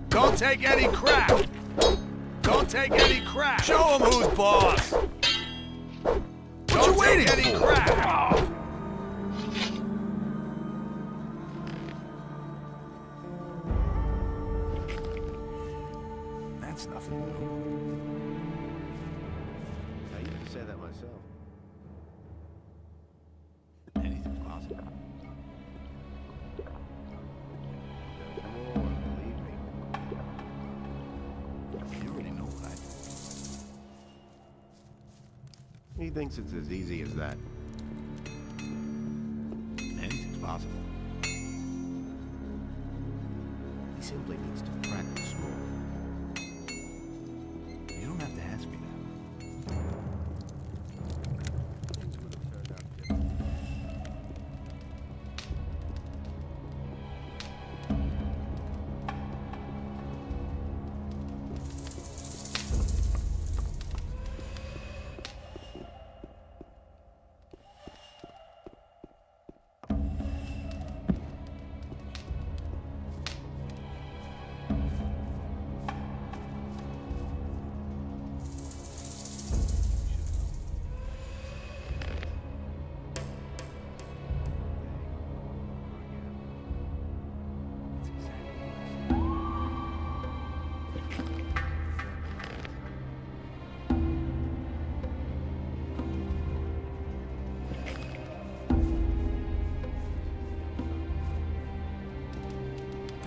Don't take any crap! Don't take any crap! Show him who's boss! What you waiting for? Don't take any crap! That's nothing new. I used to say that myself. Anything's possible. There's more, believe me. You already know what I think. He thinks it's as easy as that. Anything's possible. He simply needs to practice more. You don't have to ask me that. Things would have turned out different.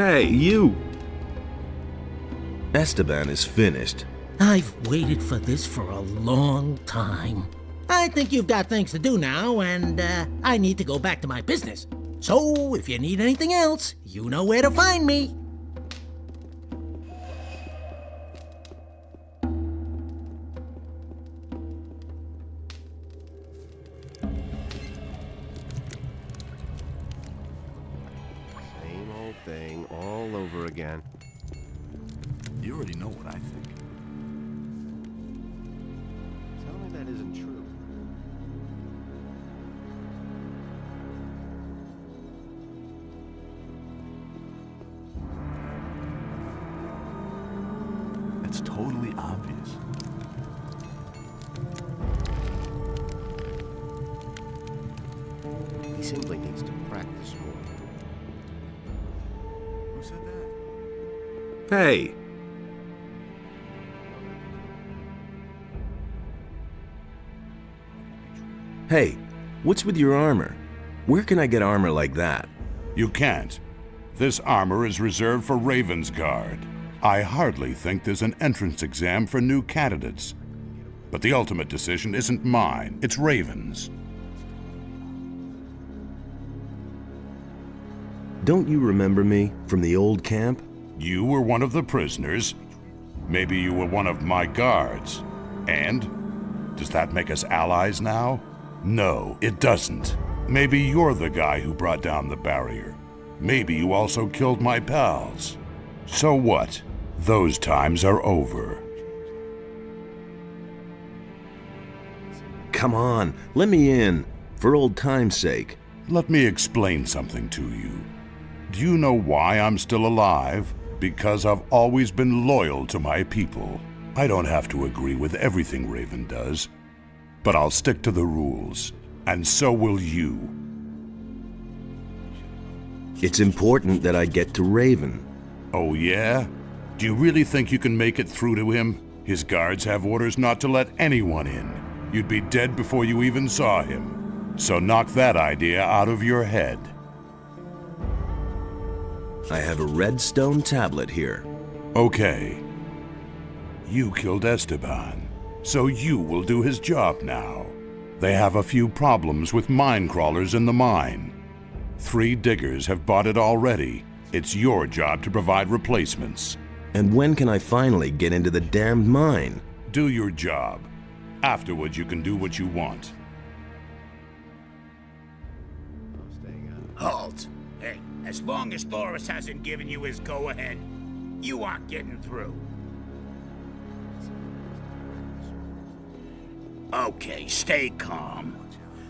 Hey, you! Esteban is finished. I've waited for this for a long time. I think you've got things to do now, and I need to go back to my business. So, if you need anything else, you know where to find me. Same old thing all over again. You already know what I think. Tell me that isn't true. It's totally obvious. He simply needs to practice more. Who said that? Hey! Hey, what's with your armor? Where can I get armor like that? You can't. This armor is reserved for Raven's Guard. I hardly think there's an entrance exam for new candidates. But the ultimate decision isn't mine, it's Raven's. Don't you remember me from the old camp? You were one of the prisoners. Maybe you were one of my guards. And? Does that make us allies now? No, it doesn't. Maybe you're the guy who brought down the barrier. Maybe you also killed my pals. So what? Those times are over. Come on, let me in, for old time's sake. Let me explain something to you. Do you know why I'm still alive? Because I've always been loyal to my people. I don't have to agree with everything Raven does, but I'll stick to the rules, and so will you. It's important that I get to Raven. Oh yeah? Do you really think you can make it through to him? His guards have orders not to let anyone in. You'd be dead before you even saw him. So knock that idea out of your head. I have a red stone tablet here. Okay. You killed Esteban, so you will do his job now. They have a few problems with mine crawlers in the mine. 3 diggers have bought it already. It's your job to provide replacements. And when can I finally get into the damned mine? Do your job. Afterwards, you can do what you want. Halt! Hey, as long as Thorus hasn't given you his go-ahead, you aren't getting through. Okay, stay calm.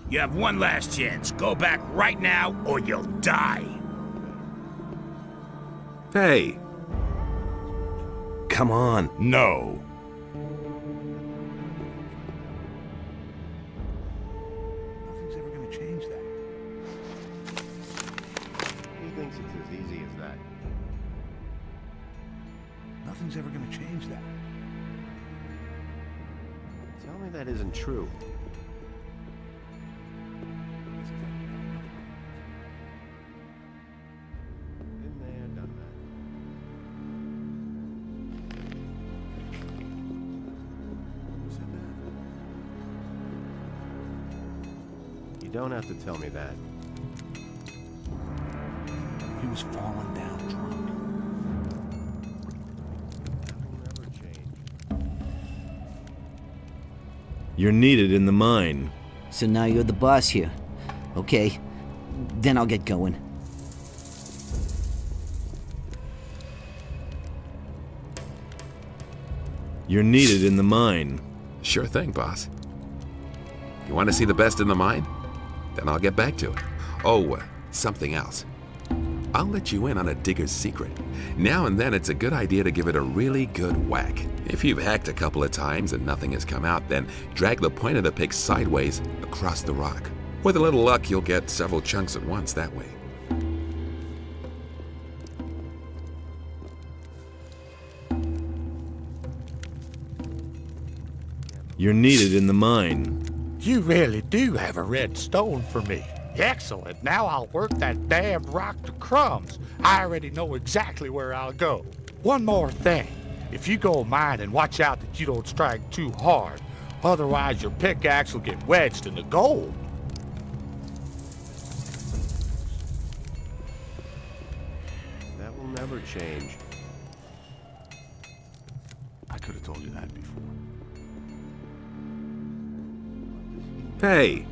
You have one last chance. Go back right now, or you'll die. Hey! Come on. No. Nothing's ever gonna change that. He thinks it's as easy as that. Nothing's ever gonna change that. Tell me that isn't true. Been there, done that. Who said that? You don't have to tell me that. He was falling down drunk. Nothing will ever change. You're needed in the mine. So now you're the boss here. Okay, then I'll get going. You're needed in the mine. Sure thing, boss. You want to see the best in the mine? Then I'll get back to it. Oh, something else. I'll let you in on a digger's secret. Now and then it's a good idea to give it a really good whack. If you've hacked a couple of times and nothing has come out, then drag the point of the pick sideways across the rock. With a little luck, you'll get several chunks at once that way. You're needed in the mine. You really do have a red stone for me. Excellent. Now I'll work that damned rock to crumbs. I already know exactly where I'll go. One more thing. If you go mining, watch out that you don't strike too hard. Otherwise, your pickaxe will get wedged in the gold. That will never change. I could have told you that before. Hey!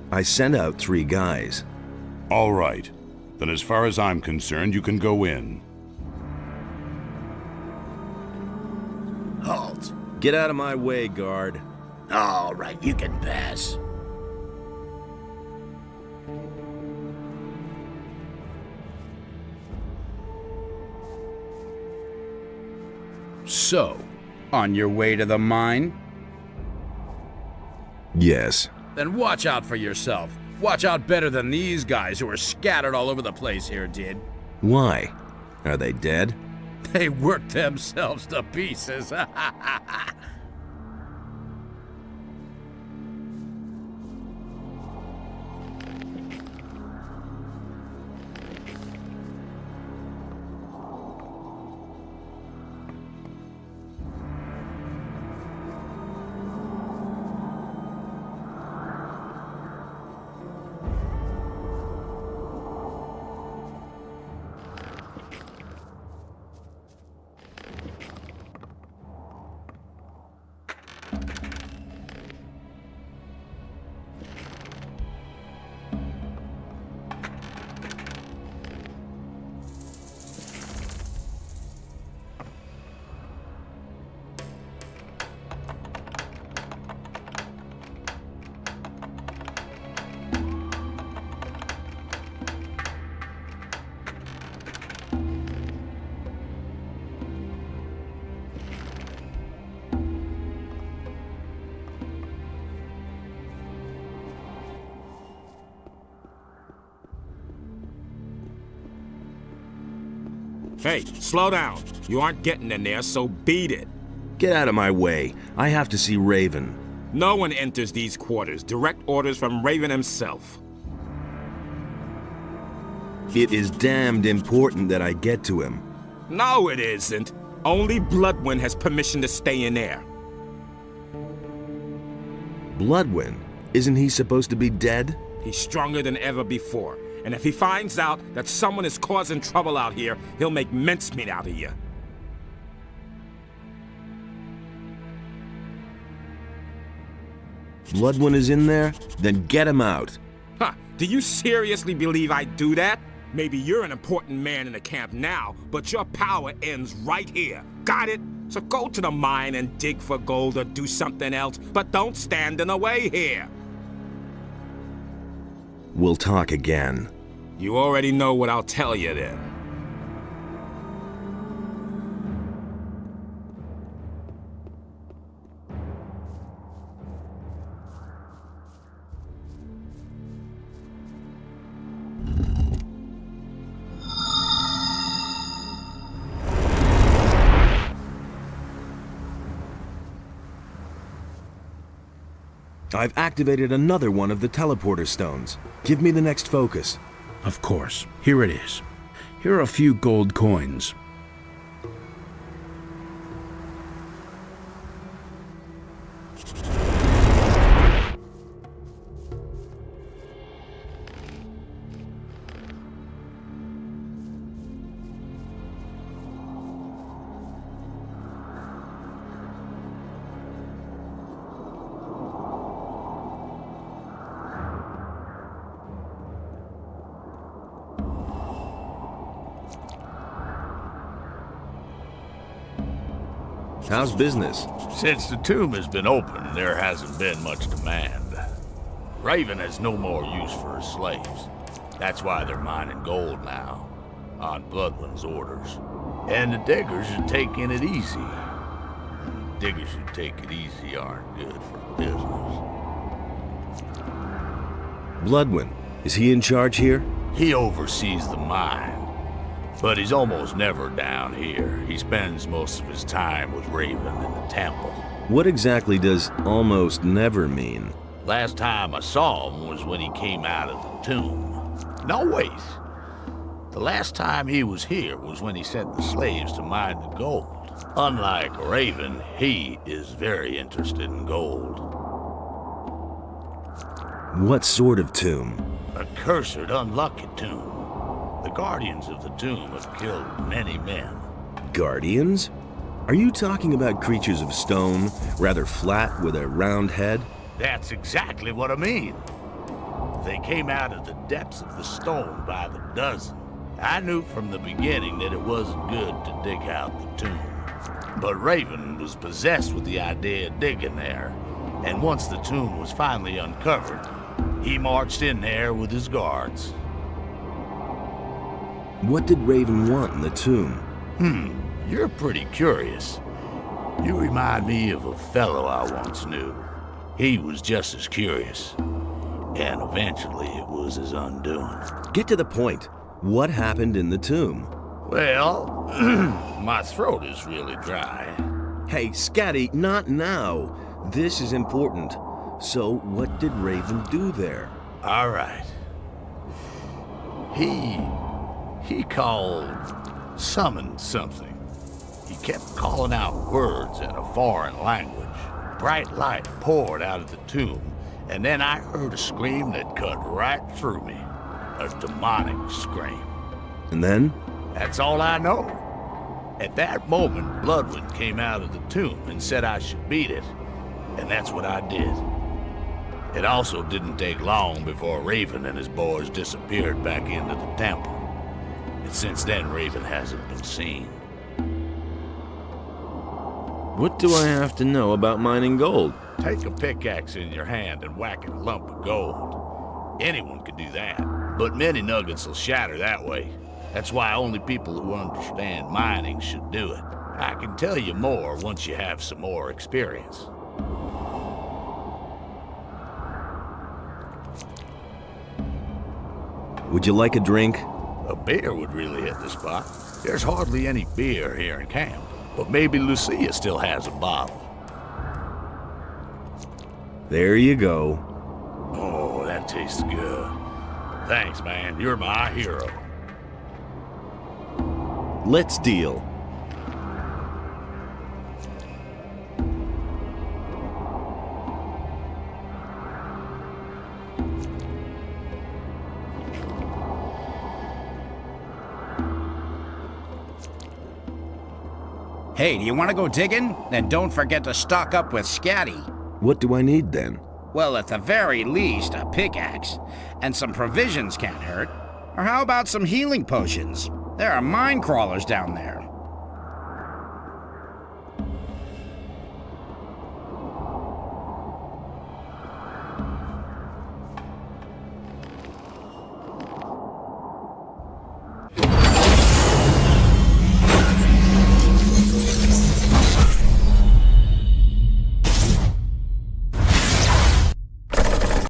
I sent out 3 guys. All right. Then as far as I'm concerned, you can go in. Halt. Get out of my way, guard. All right, you can pass. So, on your way to the mine? Yes. Then watch out for yourself. Watch out better than these guys who are scattered all over the place here did. Why? Are they dead? They worked themselves to pieces. Hey, slow down. You aren't getting in there, so beat it. Get out of my way. I have to see Raven. No one enters these quarters. Direct orders from Raven himself. It is damned important that I get to him. No, it isn't. Only Bloodwyn has permission to stay in there. Bloodwyn? Isn't he supposed to be dead? He's stronger than ever before. And if he finds out that someone is causing trouble out here, he'll make mincemeat out of you. Bloodwyn is in there? Then get him out. Huh, do you seriously believe I'd do that? Maybe you're an important man in the camp now, but your power ends right here. Got it? So go to the mine and dig for gold or do something else, but don't stand in the way here. We'll talk again. You already know what I'll tell you then. I've activated another one of the teleporter stones. Give me the next focus. Of course. Here it is. Here are a few gold coins. How's business? Since the tomb has been open, there hasn't been much demand. Raven has no more use for his slaves. That's why they're mining gold now, on Bloodwyn's orders. And the diggers are taking it easy. Diggers who take it easy aren't good for business. Bloodwyn, is he in charge here? He oversees the mine. But he's almost never down here. He spends most of his time with Raven in the temple. What exactly does almost never mean? Last time I saw him was when he came out of the tomb. No, wait. The last time he was here was when he sent the slaves to mine the gold. Unlike Raven, he is very interested in gold. What sort of tomb? A cursed, unlucky tomb. The guardians of the tomb have killed many men. Guardians? Are you talking about creatures of stone, rather flat with a round head? That's exactly what I mean. They came out of the depths of the stone by the dozen. I knew from the beginning that it wasn't good to dig out the tomb. But Raven was possessed with the idea of digging there, and once the tomb was finally uncovered, he marched in there with his guards. What did Raven want in the tomb? You're pretty curious. You remind me of a fellow I once knew. He was just as curious, and eventually it was his undoing. Get to the point. What happened in the tomb? Well, my throat is really dry. Hey, Scatty, not now. This is important. So, what did Raven do there? All right. He summoned something. He kept calling out words in a foreign language. Bright light poured out of the tomb, and then I heard a scream that cut right through me. A demonic scream. And then? That's all I know. At that moment, Bloodwyn came out of the tomb and said I should beat it, and that's what I did. It also didn't take long before Raven and his boys disappeared back into the temple. And since then, Raven hasn't been seen. What do I have to know about mining gold? Take a pickaxe in your hand and whack a lump of gold. Anyone can do that, but many nuggets will shatter that way. That's why only people who understand mining should do it. I can tell you more once you have some more experience. Would you like a drink? A beer would really hit the spot. There's hardly any beer here in camp, but maybe Lucia still has a bottle. There you go. Oh, that tastes good. Thanks, man. You're my hero. Let's deal. Hey, do you want to go digging? Then don't forget to stock up with Scatty. What do I need then? Well, at the very least, a pickaxe. And some provisions can't hurt. Or how about some healing potions? There are mine crawlers down there.